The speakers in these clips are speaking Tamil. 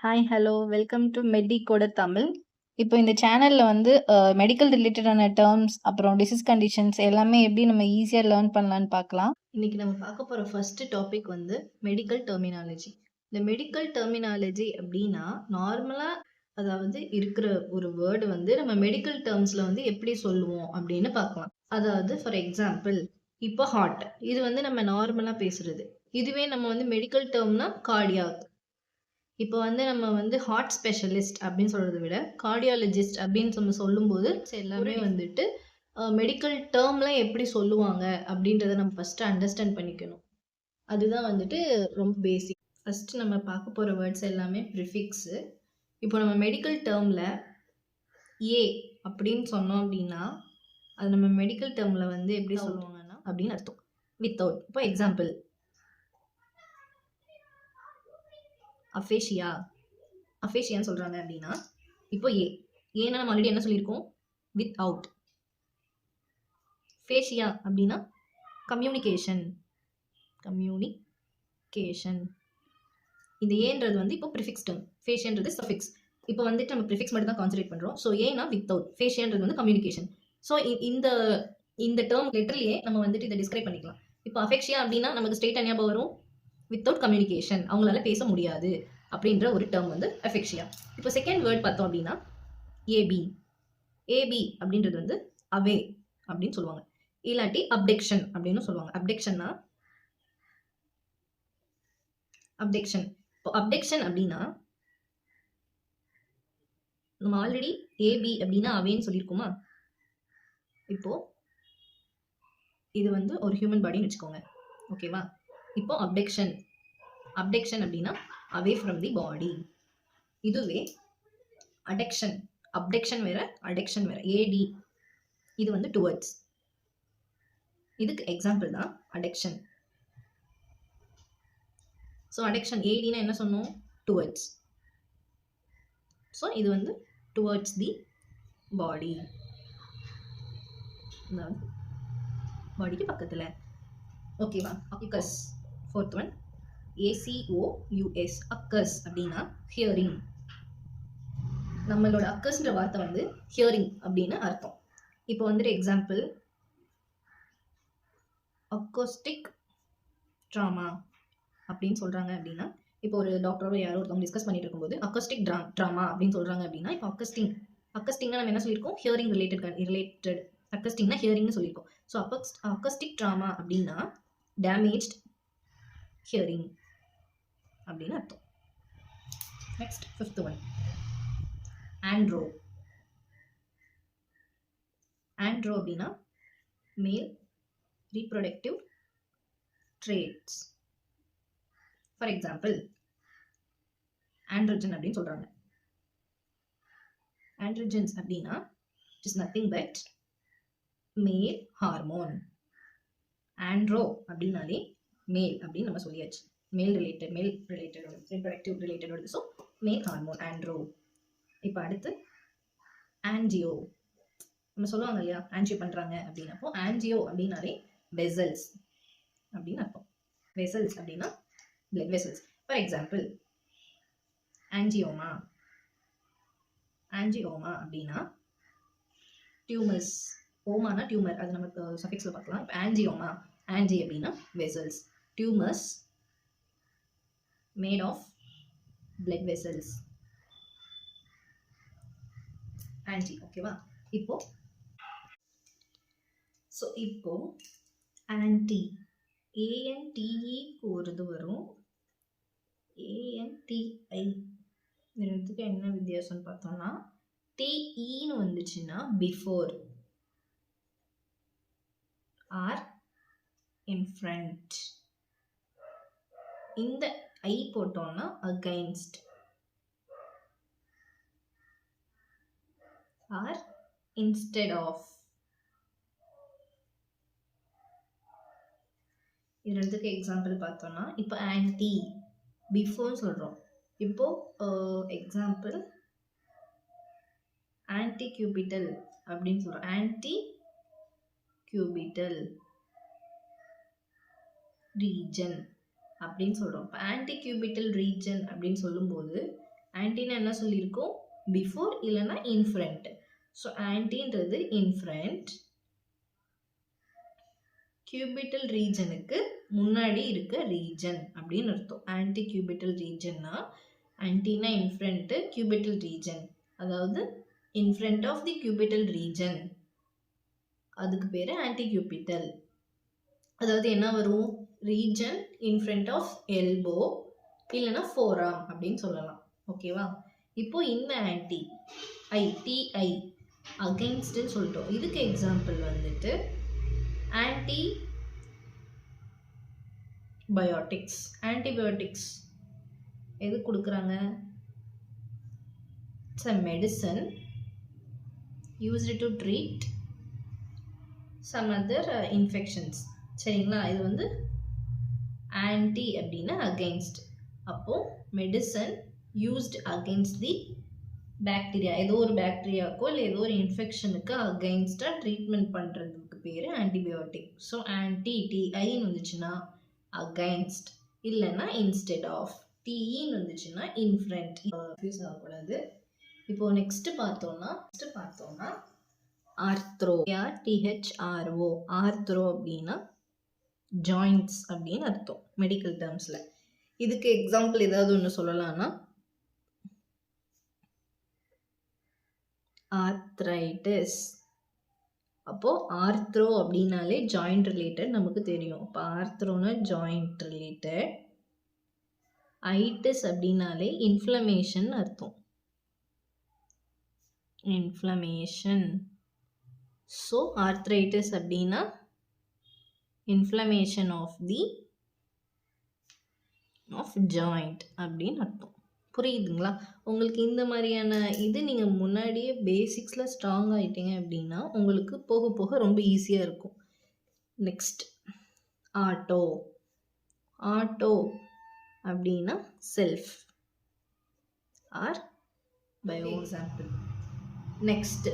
Hi, hello. வெல்கம் டு மெடிகோட தமிழ். இப்போ இந்த சேனல்ல வந்து மெடிக்கல் ரிலேட்டடான டெர்ம்ஸ், அப்புறம் டிசீஸ் கண்டிஷன்ஸ் எல்லாமே எப்படி நம்ம ஈஸியா லேர்ன் பண்ணலான்னு பார்க்கலாம். இன்னைக்கு நம்ம பார்க்க போற ஃபர்ஸ்ட் டாபிக் வந்து மெடிக்கல் டெர்மினாலஜி. இந்த மெடிக்கல் டெர்மினாலஜி அப்படின்னா நார்மலா அதாவது இருக்கிற ஒரு வேர்டு வந்து நம்ம மெடிக்கல் டேர்ம்ஸ்ல வந்து எப்படி சொல்லுவோம் அப்படின்னு பார்க்கலாம். அதாவது ஃபார் எக்ஸாம்பிள் இப்போ ஹார்ட் இது வந்து நம்ம நார்மலா பேசுறது. இதுவே நம்ம வந்து மெடிக்கல் டேர்ம்னா கார்டியாக். இப்போ வந்து நம்ம வந்து ஹார்ட் ஸ்பெஷலிஸ்ட் அப்படின்னு சொல்றத விட கார்டியாலஜிஸ்ட் அப்படின்னு நம்ம சொல்லும்போது எல்லாமே வந்துட்டு மெடிக்கல் டேர்ம்லாம் எப்படி சொல்லுவாங்க அப்படின்றத நம்ம ஃபர்ஸ்ட் அண்டர்ஸ்டாண்ட் பண்ணிக்கணும். அதுதான் வந்துட்டு ரொம்ப பேசிக். ஃபர்ஸ்ட் நம்ம பார்க்க போகிற வேர்ட்ஸ் எல்லாமே ப்ரிஃபிக்ஸு. இப்போ நம்ம மெடிக்கல் டேர்மில் ஏ அப்படின்னு சொன்னோம் அப்படின்னா அது நம்ம மெடிக்கல் டேர்மில் வந்து எப்படி சொல்லுவாங்கன்னா அப்படின்னு அர்த்தம். வித்தவுட். இப்போ எக்ஸாம்பிள் அஃபேஷியா அஃபேஷியான்னு சொல்கிறாங்க அப்படின்னா இப்போ ஏன்னா நம்ம ஆல்ரெடி என்ன சொல்லியிருக்கோம், வித் அவுட். ஃபேஷியா அப்படின்னா கம்யூனிகேஷன். இந்த ஏன்றது வந்து இப்போ ப்ரிஃபிக்ஸ் டேர்ம், ஃபேஷியான்றது சஃபிக்ஸ். இப்போ வந்துட்டு நம்ம ப்ரிஃபிக்ஸ் மட்டும் தான் கான்சன்ட்ரேட் பண்ணுறோம். ஸோ ஏன்னா வித் அவுட், ஃபேஷியான்றது வந்து கம்யூனிகேஷன். ஸோ இந்த டேர்ம் லெட்டர்லேயே நம்ம வந்துட்டு இதை டிஸ்கிரைப் பண்ணிக்கலாம். இப்போ அஃபேஷியா அப்படின்னா நமக்கு ஸ்ட்ரெயிட் ஞாபகம் வரும், வித்தவுட் கம்யூனிகேஷன், அவங்களால பேச முடியாது அப்படின்ற ஒரு டேர்ம் வந்து அஃபெக்ஷியா. இப்போ செகண்ட் வேர்ட் பார்த்தோம் அப்படின்னா ஏபி அப்படின்றது வந்து அவே அப்படின்னு சொல்லுவாங்க, இல்லாட்டி அப்டெக்ஷன் அப்படின்னு சொல்லுவாங்க. அப்டெக்ஷன். இப்போ அப்டெக்ஷன் அப்படின்னா நம்ம ஆல்ரெடி ஏபி அப்படின்னா அவேன்னு சொல்லியிருக்கோமா. இப்போ இது வந்து ஒரு ஹியூமன் பாடின்னு வச்சுக்கோங்க, ஓகேவா. இப்போ அப்டெக்ஷன் அப்படின்னா அவே ஃப்ரம் தி பாடி. இதுவே அப்டெக்ஷன் வேற, அடெக்ஷன் வேற. ஏடி இது வந்து டுவர்ட்ஸ். இதுக்கு எக்ஸாம்பிள் தான் அடெக்ஷன். ஸோ அடெக்ஷன் ஏடினா என்ன சொன்னோம், டுவர்ட்ஸ். ஸோ இது வந்து டுவர்ட்ஸ் தி பாடி, பாடிக்கு பக்கத்தில், ஓகேவா. Occurs fourth one, ACOUS. Occurs அப்படின்னா ஹியரிங். நம்மளோட அக்கஸ்ன்ற வார்த்தை வந்து ஹியரிங் அப்படின்னு அர்த்தம். இப்போ வந்துட்டு எக்ஸாம்பிள் அக்கோஸ்டிக் ட்ராமா அப்படின்னு சொல்றாங்க அப்படின்னா, இப்போ ஒரு டாக்டரோட யாரோ ஒருத்தவங்க டிஸ்கஸ் பண்ணிட்டு இருக்கும்போது அக்கோஸ்டிக் ட்ராமா அப்படின்னு சொல்றாங்க அப்படின்னா, இப்போ அக்கஸ்டிங்னா நம்ம என்ன சொல்லியிருக்கோம், ஹியரிங் ரிலேட்டட். அக்கஸ்டிங்னா ஹியரிங்னு சொல்லியிருக்கோம். ஸோ அக்கஸ்டிக் ட்ராமா அப்படின்னா டேமேஜ்ட் ஹியரிங் அப்படின்னு அர்த்தம். நெக்ஸ்ட் ஃபிஃப்த் ஒன், ஆண்ட்ரோ அப்படின்னா male reproductive traits. For example androgen அப்படின்னு சொல்றாங்க. ஆண்ட்ரோஜன்ஸ் அப்படின்னா it's nothing but male hormone. Andro அப்படின்னாலே மேல் அப்படின்னு நம்ம சொல்லியாச்சு. மேல் ரிலேட்டட் ரீப்ரொடக்டிவ் ரிலேட்டட் வருது. So male hormone andro. இப்போ அடுத்து ஆன்ஜியோ. நம்ம சொல்லுவாங்க இல்லையா, ஆன்ஜியோ பண்றாங்க அப்படின்னப்போ ஆன்ஜியோ அப்படின்னாலே வெசல்ஸ் அப்படின்னு அர்த்தம். வெசல்ஸ் அப்படின்னா blood vessels. For example angioma அப்படின்னா டியூமர்ஸ். ஓமானா டியூமர், அது நமக்கு சஃபிக்ஸ்ல பார்க்கலாம். இப்போ ஆன்ஜியோமா, ஆன்ஜி அப்படின்னா vessels, tumours made of blood vessels, angi, ஓகேவா. இப்போ ஆன்டி, ANTEக்கு ஒரு இது வரும், ANTI. ரெண்டுத்துக்கு என்ன வித்தியாசம்னு பார்த்தோம்னா, TEன்னு வந்துச்சுன்னா பிஃபோர் ஆர் இன் ஃப்ரண்ட். இந்த ஐ போட்டோம்னா அகைன்ஸ்ட் ஆர் இன்ஸ்டெட் ஆஃப். இது ரெண்டுத்துக்கு எக்ஸாம்பிள் பார்த்தோம்னா, இப்போ ஆன்டி பிஃபோர் சொல்றோம். இப்போ எக்ஸாம்பிள் ஆன்டி கியூபிட்டல் அப்படின்னு சொல்றோம். ஆன்டி கியூபிட்டல் ரீஜன் அப்படின்னு சொல்றோம். இப்போ ஆன்டி கியூபிட்டல் ரீஜன் அப்படின்னு சொல்லும்போது ஆன்டினா என்ன சொல்லியிருக்கோம்? பிஃபோர் இல்லைன்னா இன்ஃப்ரண்ட். ஸோ ஆன்டின்றது இன்ஃப்ரண்ட், கியூபிட்டல் ரீஜனுக்கு முன்னாடி இருக்க ரீஜன் அப்படின்னு அர்த்தம். ஆன்டி கியூபிட்டல் ரீஜன்னா ஆன்டினா இன்ஃப்ரண்ட், கியூபிட்டல் ரீஜன், அதாவது இன்ஃப்ரண்ட் ஆஃப் தி கியூபிட்டல் ரீஜன், அதுக்கு பேர் ஆன்டி கியூபிட்டல். அதாவது என்ன வரும்? ரீஜன் இன்ஃப்ரண்ட் ஆஃப் எல்போ இல்லைன்னா ஃபோராம் அப்படின்னு சொல்லலாம். ஓகேவா? இப்போ இந்த ஆன்டி டிஐ அகைன்ஸ்ட்னு சொல்லிட்டோம். இதுக்கு எக்ஸாம்பிள் வந்துட்டு ஆன்டிபயோட்டிக்ஸ். ஆன்டிபயோட்டிக்ஸ் எது கொடுக்குறாங்க? It's a medicine used to treat some other infections. சரிங்களா? இது வந்து ஆன்டி அப்படின்னா அகெயின்ஸ்ட். அப்போ medicine used against the bacteria, ஏதோ ஒரு பாக்டீரியாக்கோ இல்லை ஏதோ ஒரு இன்ஃபெக்ஷனுக்கு அகெயின்ஸ்டாக ட்ரீட்மெண்ட் பண்ணுறதுக்கு பேர் ஆன்டிபயோட்டிக். ஸோ ஆன்டி டிஐன்னு வந்துச்சுன்னா அகைன்ஸ்ட், இல்லைன்னா இன்ஸ்டெட் ஆஃப். டிஇன்னு வந்துச்சுன்னா இன்ஃப்ரண்ட். கன்ஃபியூஸ் ஆகக்கூடாது. இப்போ நெக்ஸ்ட் பார்த்தோம்னா ஆர்த்ரோ, THRO. ஆர்த்ரோ அப்படின்னா ஜாயிண்ட்ஸ் அப்படின்னு அர்த்தம் மெடிக்கல் டேர்ம்ஸில். இதுக்கு எக்ஸாம்பிள் ஏதாவது ஒன்று சொல்லலாம்னா ஆர்த்ரைட்டிஸ். அப்போ ஆர்த்ரோ அப்படின்னாலே ஜாயிண்ட் ரிலேட்டட் நமக்கு தெரியும். இப்போ ஆர்த்ரோனா ஜாயிண்ட் ரிலேட்டட், ஐட்டிஸ் அப்படின்னாலே இன்ஃப்ளமேஷன் அர்த்தம், இன்ஃப்ளமேஷன். ஸோ ஆர்த்ரைட்டிஸ் அப்படின்னா இன்ஃப்ளமேஷன் ஆஃப் ஜாயிண்ட் அப்படின்னு அர்த்தம். புரியுதுங்களா? உங்களுக்கு இந்த மாதிரியான இது நீங்கள் முன்னாடியே பேசிக்ஸில் ஸ்ட்ராங் ஆகிட்டீங்க அப்படின்னா உங்களுக்கு போக போக ரொம்ப ஈஸியாக இருக்கும். Next auto. ஆட்டோ அப்படின்னா self or bio example. Next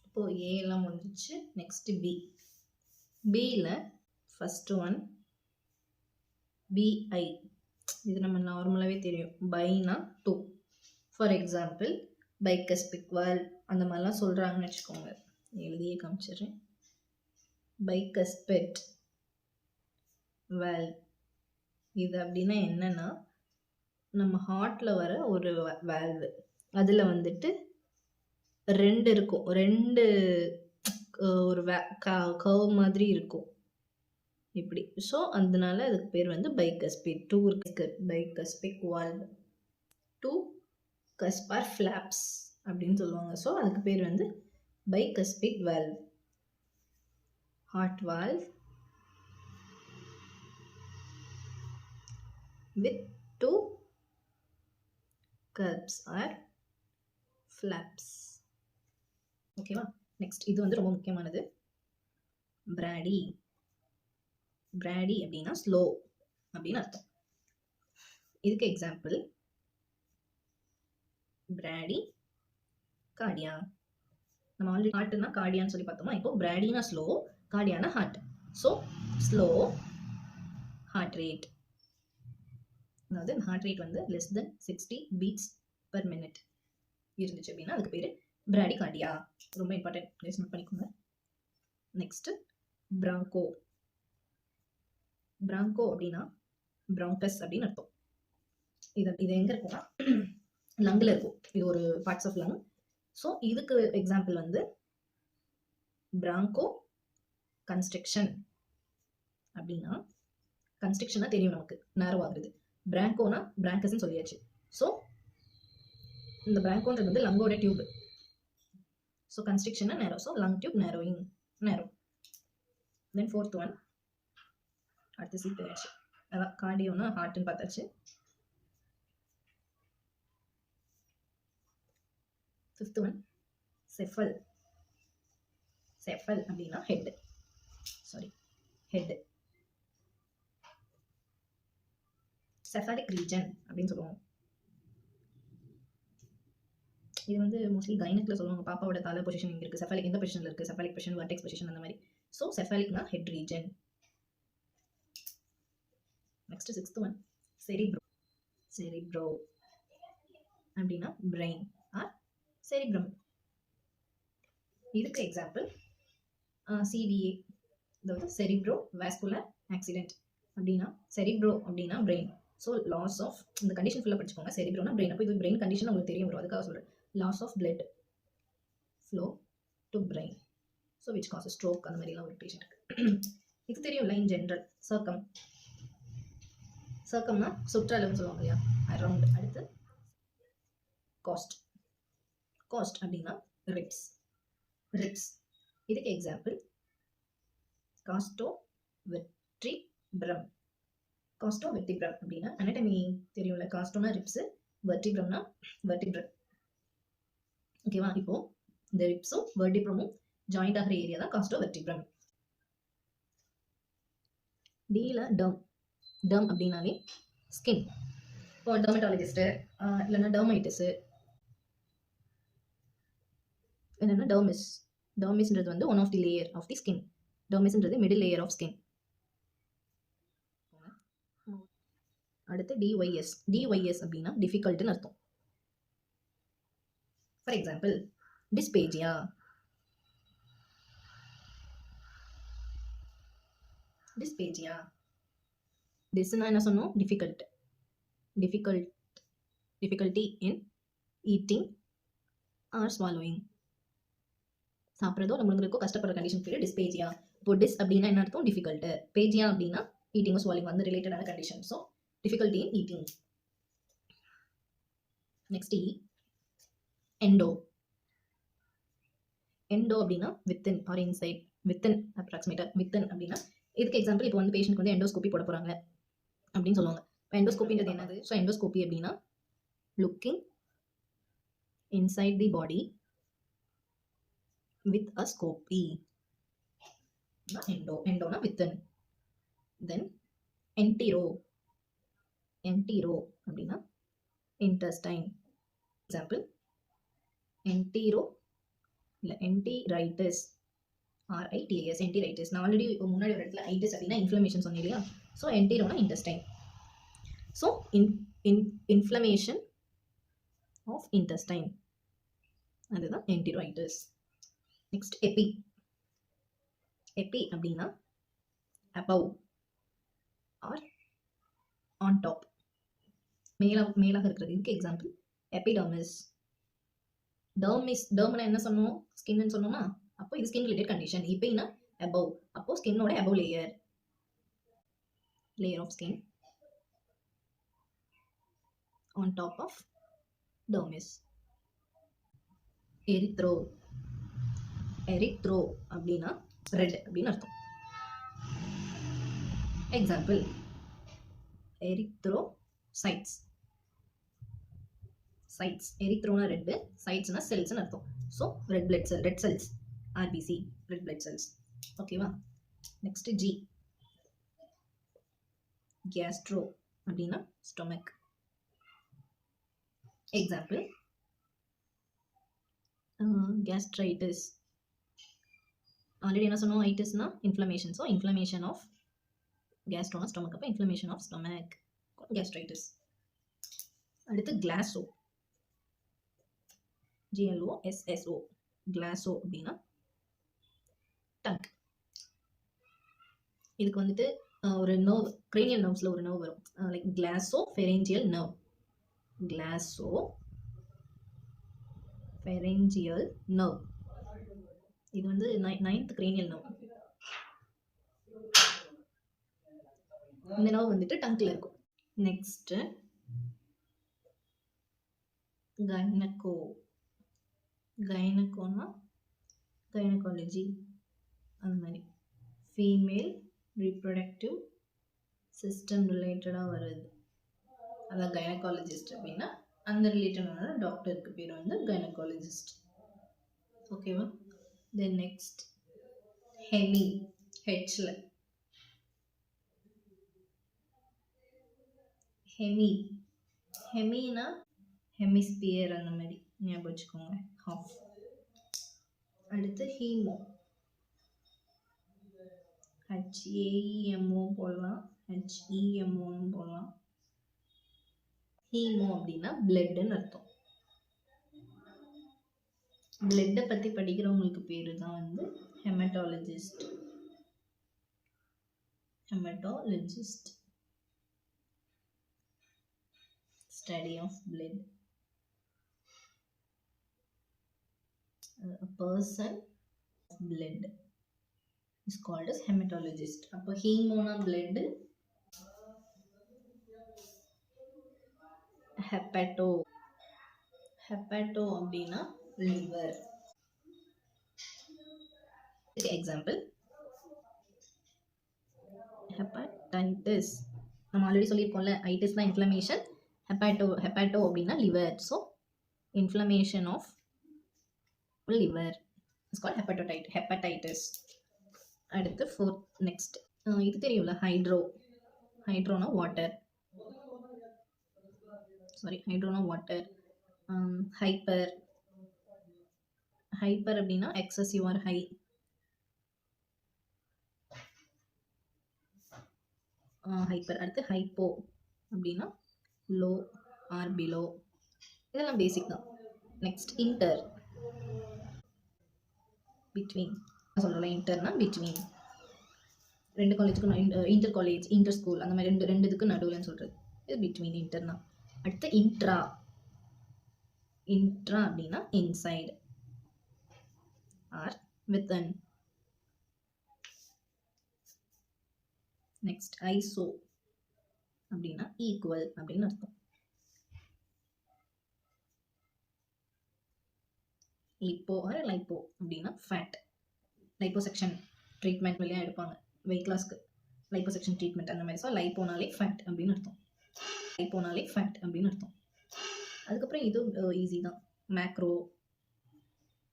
இப்போ ஏலாம் வந்துச்சு. Next B. பியில் ஃபஸ்ட்டு ஒன் பிஐ. இது நம்ம நார்மலாகவே தெரியும். பைனா 2. ஃபார் எக்ஸாம்பிள் பைக்கஸ்பிக் வால்வ் அந்த மாதிரிலாம் சொல்கிறாங்கன்னு வச்சுக்கோங்க. எழுதியே காமிச்சிடுறேன். பைக்கஸ்பெட் வால்வ் இது அப்படின்னா என்னன்னா நம்ம ஹார்ட்டில் வர ஒரு வால்வு. அதில் வந்துட்டு 2 இருக்கும், 2 ஒரு கர்வ் மாதிரி இருக்கும் இப்படி. ஸோ அதனால அதுக்கு பேர் வந்து பைக்கஸ்பிட். 2 இருக்கு பைக்கஸ்பிக் வால்வ், 2 கஸ்பார் ஃப்ளாப்ஸ் அப்படின்னு சொல்லுவாங்க. ஸோ அதுக்கு பேர் வந்து bicuspid valve. Heart valve with 2 curves or flaps. ஓகேவா? நெக்ஸ்ட் இது வந்து ரொம்ப முக்கியமானது. பிராடி. பிராடி அப்படின்னா ஸ்லோ அப்படின்னு அர்த்தம். இதுக்கு எக்ஸாம்பிள் பிராடி கார்டியா. நம்ம ஆல்ரெடி ஹார்ட்னா கார்டியான்னு சொல்லி பார்த்தோமா. இப்போ பிராடினா ஸ்லோ, கார்டியானா heart. So slow heart rate, அதாவது ஹார்ட் ரேட் வந்து less than 60 beats per minute இருந்துச்சு அப்படின்னா அதுக்கு பேர் பிராடி கார்டியா. ரொம்ப இம்பார்ட்டன்ட், நோட் பண்ணிக்கோங்க. Next Franco. பிராங்கோ அப்படின்னா பிராங்கஸ் அப்படின்னு அர்த்தம். இது எங்க இருக்கும்னா லங்ல இருக்கும். இது ஒரு பார்ட்ஸ் ஆஃப் லங். ஸோ இதுக்கு எக்ஸாம்பிள் வந்து பிராங்கோ கன்ஸ்ட்ரக்ஷன். அப்படின்னா கன்ஸ்ட்ரக்ஷனா தெரியும் நமக்கு, நேரோ ஆகுறது. பிராங்கோனா பிராங்கஸ்ன்னு சொல்லியாச்சு. ஸோ இந்த பிராங்கோன்றது வந்து லங்கோட டியூப். ஸோ கன்ஸ்ட்ரக்ஷனா நேரோ, ஸோ லங் டியூப் நேரோயிங், நேரோ. தென் ஃபோர்த் ஒன் அடுத்து சி போயாச்சு. அதான் கார்டியோனா ஹார்ட்னு பார்த்தாச்சு. Fifth one செஃபல். செஃபல் அப்படின்னா head, sorry head. Cephalic region அப்படின்னு சொல்லுவோம். இது வந்து மோஸ்ட்லி கைனக்ல சொல்லுவாங்க. பாப்பாவோட தலை பொசிஷன் இங்கே இருக்குது, செஃபாலிக் எந்த பொசிஷனில் இருக்குது, செஃபாலிக் பொசிஷன், வர்டெக்ஸ் பொசிஷன் அந்த மாதிரி. ஸோ செஃபாலிக்னா head region. Next sixth one cerebro அப்படின்னா பிரெயின் ஆர் செரிப்ரம். இதுக்கு எக்ஸாம்பிள் சிவிஏ, அதாவது செரிப்ரோ வாஸ்குலர் ஆக்சிடென்ட். அப்படின்னா செரிப்ரோ அப்படின்னா பிரெயின். ஸோ லாஸ் ஆஃப், இந்த கண்டிஷன் ஃபுல்லாக படிச்சுக்கோங்க. செரிப்ரோனா பிரெயின். அப்போ இது பிரெயின் கண்டிஷன் உங்களுக்கு தெரிய வரும், அதுக்காக சொல்கிறேன். Loss of blood flow to brain, so which causes stroke, அந்த மாதிரிலாம் ஒரு பேஷண்ட்டுக்கு. இது தெரியும்ல இன் ஜென்ரல். சர்க்கம்னா சுற்றளவுன்னு சொல்லுவாங்க இல்லையா, அரௌண்ட். அடுத்து காஸ்ட் அப்படின்னா ரிப்ஸ். இதுக்கு எக்ஸாம்பிள் காஸ்டோ வெர்டிப்ரம். அப்படின்னா அனாட்டமி தெரியும்ல. காஸ்டோனா ரிப்ஸ், வெர்டிப்ரம்னா வெர்டிப்ரல். ஓகேவா? இப்போ இந்த ரிப்ஸும் வெர்டிப்ரமும் ஜாயிண்ட் ஆகிற ஏரியா தான் காஸ்டோ வெர்டிப்ரம். டீல டர்ம் அப்படின்னாலே ஸ்கின். இப்போ டெர்மட்டாலஜிஸ்ட் இல்லைன்னா டெர்மைட்டிஸ், என்னன்னா டெர்மிஸ்ன்றது வந்து one of the layer of the skin. டெர்மிஸ்ன்றது மிடில் லேயர் ஆஃப் ஸ்கின். அடுத்து டிஒய்எஸ் அப்படின்னா டிஃபிகல்ட்னு அர்த்தம். For example dysphagia. டிஸ்னா என்ன சொன்னோம்? Difficulty in eating or swallowing. சாப்பிட்றதோ நம்மளுக்கு கஷ்டப்படுற கண்டிஷன் பேர் டிஸ்பேஜியா. இப்போ டிஸ் அப்படின்னா என்ன அர்த்தம்? டிஃபிகல்ட். பேஜியா அப்படின்னா ஈட்டிங் ஸ்வாலிங் வந்து ரிலேட்டடான condition. So difficulty in eating. Next endo அப்படின்னா வித்தின் ஆர் இன்சைட். வித்தின் அப்ராக்சிமேட்டா. வித்தின் அப்படின்னா இதுக்கு எக்ஸாம்பிள் இப்போ வந்து பேஷண்ட்க்கு வந்து எண்டோஸ்கோபி போட போறாங்க அப்படின்னு சொல்லுவாங்க. இப்போ எண்டோஸ்கோபின்றது என்னது? ஸோ எண்டோஸ்கோபி அப்படின்னா looking inside the body with a scopy. Endona within. Then entero அப்படின்னா intestine. Example enteritis. enteritis. நான் ஆல்ரெடி முன்னாடி ஒரு இடத்துல itis அப்படின்னா இன்ஃப்ளமேஷன் சொன்னேன் இல்லையா? ஸோ enteroனா intestine. So inflammation of intestine, அதுதான் enteritis. நெக்ஸ்ட் எபி அப்படின்னா above ஆர் ஆன் டாப், மேலாக இருக்கிறது. இதுக்கு எக்ஸாம்பிள் எபிடர்மிஸ். டர்ம்னா என்ன சொன்னோம்? ஸ்கின்னு சொன்னோமா? அப்போ இது ஸ்கின் ரிலேட்டட் கண்டிஷன். எபினா above, அப்போ ஸ்கின்னோட above layer of skin on top of dermis. Erythro அப்படின்னா ரெட் அப்படின்னு அர்த்தம். Example erythrocytes. எரித்ரோனா ரெட், சைட்ஸ்னா செல்ஸ்னு அர்த்தம். So red cells, RBC, red blood cells. ஓகேவா? நெக்ஸ்ட் கேஸ்ட்ரோ அப்படின்னா ஸ்டொமக். Example gastritis. ஆல்ரெடி என்ன சொன்னோம்? ஐட்டிஸ்னா இன்ஃப்ளமேஷன். ஸோ இன்ஃப்ளமேஷன் ஆஃப் கேஸ்ட்ரோனா ஸ்டொமக், அப்போ இன்ஃப்ளமேஷன் ஆஃப் ஸ்டொமக், கேஸ்ட்ரைட்டிஸ். அடுத்து கிளாஸோ. GLOSSO. கிளாஸோ அப்படின்னா டங்க். இதுக்கு வந்துட்டு ஒரு நர்வ், கிரேனியல் நர்வ்ஸில் ஒரு நர்வ் வரும், லைக் கிளாஸோ ஃபெரேஞ்சியல் நர்வ். இது வந்து 9th cranial nerve. இந்த நர்வ் வந்துட்டு டங்க்ல இருக்கும். நெக்ஸ்ட் கைனகோனா கைனகாலஜி, அந்த மாதிரி ஃபீமேல் ரீப்ரொடக்டிவ் சிஸ்டம் ரிலேட்டடாக வருது. அதான் கைனகாலஜிஸ்ட் அப்படின்னா அந்த ரிலேட்டடான டாக்டருக்கு பேர் வந்து கைனகாலஜிஸ்ட். ஓகேவா? தென் நெக்ஸ்ட் ஹெமினா ஹெமிஸ்பியர், அந்த மாதிரி ஞாபகம் வச்சுக்கோங்க, ஹாஃப். அடுத்து HEMO போடலாம், HEMOன்னு போடலாம். ஹீமோ அப்படின்னா பிளட்னு அர்த்தம். பிளட்டை பற்றி படிக்கிறவங்களுக்கு பேர் தான் வந்து haematologist. Haematologist study of blood. A person of blood is called as hematologist. அப்போ ஹீமோனா blood, ஹெப்படோ அப்படின்னா லிவர். Example hepatitis. நம்ம ஆல்ரெடி சொல்லியிருக்கோம்ல, ஐட்டிஸ்னா இன்ஃப்ளமேஷன், ஹெப்பாட்டோ அப்படின்னா liver. So inflammation of liver is called hepatitis. அடுத்து நெக்ஸ்ட் இது தெரியும்ல, ஹைட்ரோனா வாட்டர். ஹைப்பர் அப்படின்னா எக்ஸசிவ் ஆர் ஹை. ஹைப்பர். அடுத்து ஹைப்போ அப்படின்னா லோ ஆர் பிலோ. இதெல்லாம் பேசிக் தான். நெக்ஸ்ட் பிட்வீன் சொல்லலாம். இன்டர்னா பிட்வீன், ரெண்டு காலேஜுக்கும் இன்டர் காலேஜ், இன்டர் ஸ்கூல், அந்த மாதிரி ரெண்டு இதுக்கும் நடுவில்னு சொல்கிறது இது பிட்வீன், இன்டர்னா. அடுத்து இன்ட்ரா அப்படின்னா inside or within. Next iso அப்படின்னா ஈக்குவல் அப்படின்னு அர்த்தம். லிப்போ அப்படின்னா ஃபேட். லைப்போசெக்ஷன் ட்ரீட்மெண்ட் வழியாக எடுப்பாங்க வெயிட் லாஸ்க்கு, லைப்போசெக்ஷன் ட்ரீட்மெண்ட் அந்த மாதிரி. ஸோ லைப்போனாலே ஃபேட் அப்படின்னு அர்த்தம். அதுக்கப்புறம் இது ஈஸி தான்.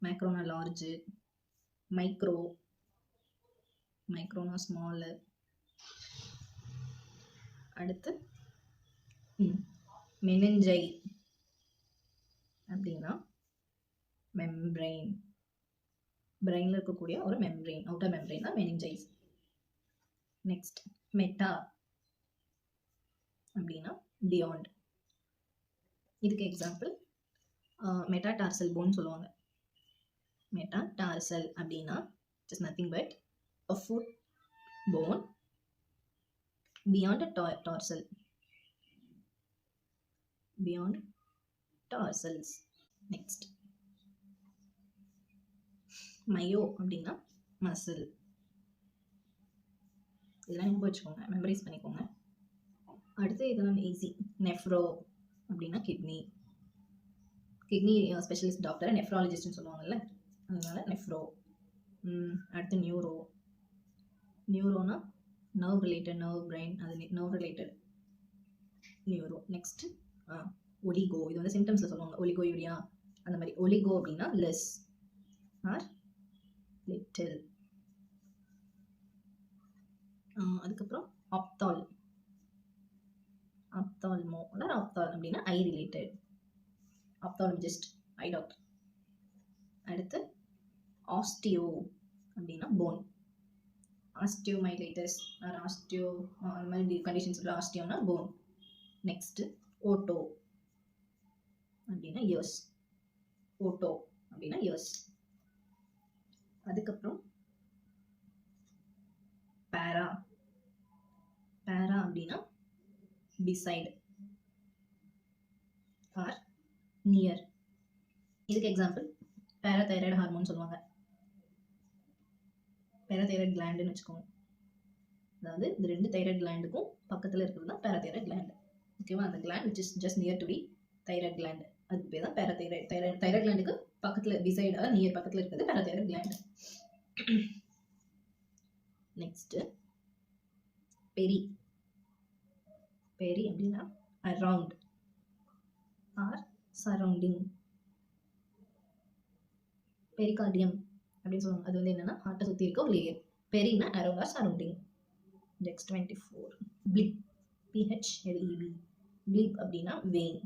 மேக்ரோனா லார்ஜு, மைக்ரோனா ஸ்மாலு. அடுத்து மெனஞ்சை அப்படின்னா மெம்ப்ரெயின். பிரெயினில் இருக்கக்கூடிய ஒரு மெம்ப்ரெயின், அவுட்டர் மெம்ப்ரெயின் தான் மெனிஞ்சைஸ். நெக்ஸ்ட் மெட்டா அப்படின்னா பியாண்ட். இதுக்கு எக்ஸாம்பிள் மெட்டாடார்சல் போன் சொல்லுவாங்க. மெட்டாடார்சல் அப்படின்னா just nothing but a foot bone beyond a tarsal. Beyond tarsals. Next mayo அப்படின்னா மசில். இதெல்லாம் ஞாபகம் வச்சுக்கோங்க, மெமரைஸ் பண்ணிக்கோங்க. அடுத்து இதெல்லாம் ஈஸி. நெஃப்ரோ அப்படின்னா கிட்னி ஸ்பெஷலிஸ்ட் டாக்டர் நெஃப்ராலஜிஸ்ட்னு சொல்லுவாங்கல்ல, அதனால நெஃப்ரோ. அடுத்து நியூரோனா நர்வ் ரிலேட்டட், நர்வ் பிரெயின், அது nerve related neuro. Next oligo. இது வந்து சிம்டம்ஸில் சொல்லுவாங்க, ஒலிகோயூரியா அந்த மாதிரி. ஒலிகோ அப்படின்னா லெஸ் ஆர் லிட்டில். அதுக்கப்புறம் ஆப்தால்மோ அப்படின்னா ஐ ரிலேட்டட், ஆப்தாலமிஸ்ட் ஐ டாக்டர். அடுத்து ஆஸ்டியோ அப்படின்னா போன், ஆஸ்டியோமைலைட்டிஸ் ஆர் அந்த மாதிரி கண்டிஷன்ஸ் உள்ள ஆஸ்டியோனா போன். நெக்ஸ்ட் ஓட்டோ அப்படின்னா இயர்ஸ். அதுக்கப்புறம் பேரா அப்படின்னா பிசைடு ஆர் நியர். இதுக்கு எக்ஸாம்பிள் பேராதைராய்டு ஹார்மோன் சொல்லுவாங்க. பேராதைராய்டு கிளாண்டுன்னு வச்சுக்கோங்க. அதாவது இந்த ரெண்டு தைராய்டு கிளாண்டுக்கும் பக்கத்தில் இருக்கிறது தான் பேராதைராய்டு கிளாண்டு. ஓகேவா? அந்த gland which is just near to be thyroid gland, அதுக்கு பேர் தான் பேராதைராய்டு. தைராய்டு கிளாண்டுக்கு பக்கத்தில் பிசைடு ஆர் நியர் பக்கத்தில் இருக்கிறது பேராதைராய்டு கிளாண்டு. நெக்ஸ்ட் பெரி அப்படின்னா அரவுண்ட் ஆர் சரௌண்டிங். பெரிகார்டியம் அப்படின்னு சொல்லுவாங்க. அது வந்து என்னன்னா ஹார்ட்டை சுற்றி இருக்க ஒரு லேயர். பெரினா around or surrounding. Next 24 phleb, PHLEB. Phleb அப்படின்னா வெயின்.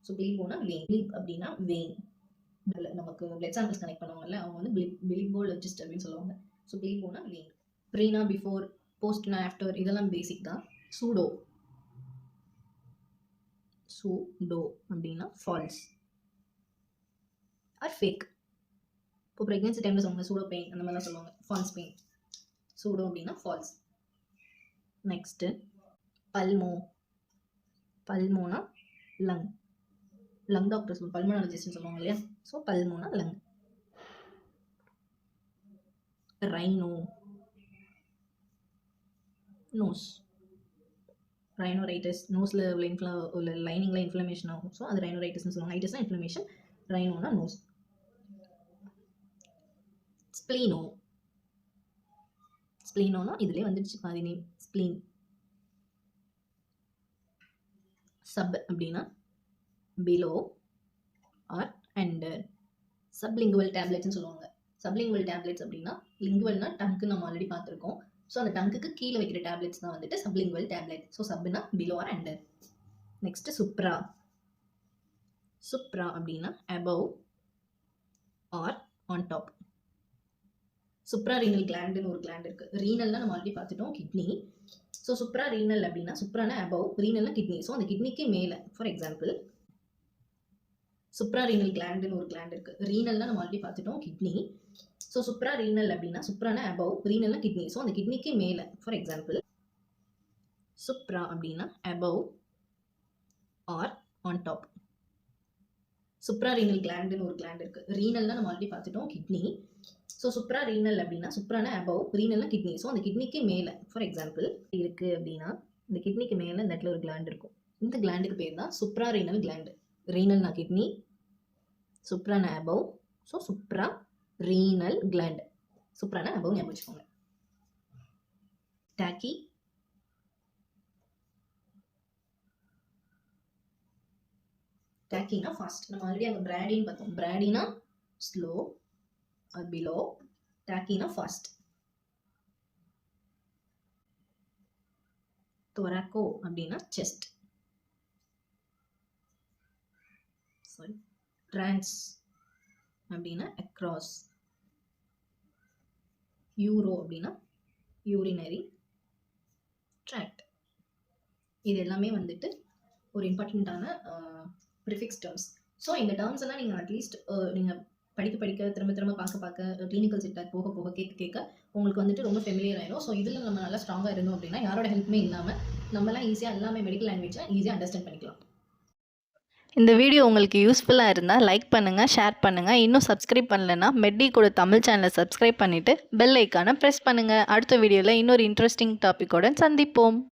ஸோ பிளிப்போனா வெயின். பிளிப் அப்படின்னா வெயின். நமக்கு பிளட் சாம்பிள்ஸ் கனெக்ட் பண்ணுவாங்கல்ல, அவங்க வந்து பிளிப்போலஜிஸ்ட் அப்படின்னு சொல்லுவாங்க. ஸோ பிளிப்போனா வெயின். ப்ரீனா பிஃபோர், போஸ்ட்னா ஆஃப்டர், இதெல்லாம் பேசிக் தான். சூடோ சூடோ அப்படின்னா ஃபால்ஸ் ஆர் ஃபேக். இப்போ ப்ரெக்னென்சி டைமில் சொல்லுவாங்க சூடோ பெயின் அந்த மாதிரிலாம் சொல்லுவாங்க, ஃபால்ஸ் பெயின். சூடோ அப்படின்னா ஃபால்ஸ். Next pulmo. பல்மோனா லங். லங் டாக்டர் சொல்லுவாங்க, பல்மனாலஜிஸ்ட்னு சொல்லுவாங்க இல்லையா. ஸோ பல்மோனா லங். Rhino nose. ரைனோரைட்டிஸ் நோஸில் உள்ள லைனிங்கில் இன்ஃப்ளமேஷன் ஆகும். ஸோ அது ரைனோரைட்டிஸ்னு சொல்லுவாங்க. ரைட்டிஸ்னா இன்ஃப்ளமேஷன், ரைனோனா நோஸ். ஸ்ப்ளீனோ. ஸ்ப்ளீனோனா இதுலேயே வந்துடுச்சு பாதி நேம், ஸ்ப்ளீன். சப் அப்படின்னா பிலோ ஆர் அண்டர். சப்லிங்குவல் டேப்லெட்ஸ்னு சொல்லுவாங்க. சப்லிங்குவல் டேப்லெட்ஸ் அப்படின்னா லிங்குவல்னா டங்க்கு நம்ம ஆல்ரெடி பார்த்துருக்கோம். ஸோ அந்த டங்குக்கு கீழே வைக்கிற டேப்லெட்ஸ் தான் வந்துட்டு சப்லிங்குவல் டேப்லெட். ஸோ சப்னா below or under. Next supra. Supra அப்படின்னா above or on top. Supra renal கிளாண்டுன்னு ஒரு கிளாண்ட் இருக்கு. ரீனல்னா நம்ம ஆல்ரெடி பார்த்துட்டோம், கிட்னி. ஸோ சுப்ரா ரீனல் அப்படின்னா சுப்ரானா அபவ், ரீனல்னா கிட்னி. ஸோ அந்த கிட்னிக்கு மேலே. ஃபார் எக்ஸாம்பிள் சுப்ரா ரீனல் கிளாண்டுன்னு ஒரு கிளாண்ட் இருக்கு. ரீனல்னா நம்ம ஆல்ரெடி பார்த்துட்டோம், கிட்னி. ஸோ சுப்ரா ரீனல் அப்படின்னா சுப்ரானா அபவ், ரீனல்னா கிட்னி. ஸோ அந்த கிட்னிக்கு மேலே. ஃபார் எக்ஸாம்பிள் சுப்ரா அப்படின்னா above or on top. Supra renal கிளாண்டுன்னு ஒரு கிளாண்ட் இருக்கு. ரீனல்னா நம்ம ஆல்ரெடி பார்த்துட்டோம், கிட்னி. ஸோ சுப்ரா ரீனல் அப்படின்னா சுப்ரானா அபவ், ரீனல்னா கிட்னி. ஸோ அந்த கிட்னிக்கு மேலே. ஃபார் எக்ஸாம்பிள் இருக்கு அப்படின்னா இந்த கிட்னிக்கு மேலே இந்த இடத்துல ஒரு கிளாண்ட் இருக்கும். இந்த கிளாண்டுக்கு பேர் தான் சுப்ரா ரீனல் கிளாண்டு. ரீனல்னா கிட்னி, சுப்ரானா above. So supra renal gland. சுப்ரானா அபவ் ஞாபகம் வச்சுக்கோங்க. டாக்கி. டாக்கினா ஃபாஸ்ட். நம்ம ஆல்ரெடி அங்கே பிராடின்னு பார்த்தோம். பிராடினா ஸ்லோ ஆர் பிலோ, டாக்கினா ஃபாஸ்ட். தொராக்கோ அப்படின்னா செஸ்ட். சாரி. ட்ரான்ஸ் அப்படின்னா அக்ராஸ். யூரோ அப்படின்னா யூரினரி ட்ராக்ட். இது எல்லாமே வந்துட்டு ஒரு இம்பார்ட்டண்ட்டான ப்ரிஃபிக்ஸ் டேர்ம்ஸ். ஸோ இந்த டேர்ம்ஸ் எல்லாம் நீங்கள் அட்லீஸ்ட் நீங்கள் படிக்க திரும்ப திரும்ப பார்க்க கிளினிக்கல் செக்டர் போக போக கேட்க உங்களுக்கு வந்துட்டு ரொம்ப ஃபெமிலியர் ஆயிடும். ஸோ இதில் நம்ம நல்லா ஸ்ட்ராங்காக இருந்தோம் அப்படின்னா யாரோட ஹெல்ப்புமே இல்லாமல் நம்மளாம் ஈஸியாக எல்லாமே மெடிக்கல் லாங்குவேஜை ஈஸியாக அண்டர்ஸ்டாண்ட் பண்ணிக்கலாம். இந்த வீடியோ உங்களுக்கு யூஸ்ஃபுல்லாக இருந்தால் லைக் பண்ணுங்கள், ஷேர் பண்ணுங்கள். இன்னும் சப்ஸ்கிரைப் பண்ணலைன்னா மெட்டி கூட தமிழ் சேனலை சப்ஸ்கிரைப் பண்ணிவிட்டு பெல் ஐக்கானை ப்ரெஸ் பண்ணுங்கள். அடுத்த வீடியோவில் இன்னொரு இன்ட்ரெஸ்டிங் டாப்பிக்கோடு சந்திப்போம்.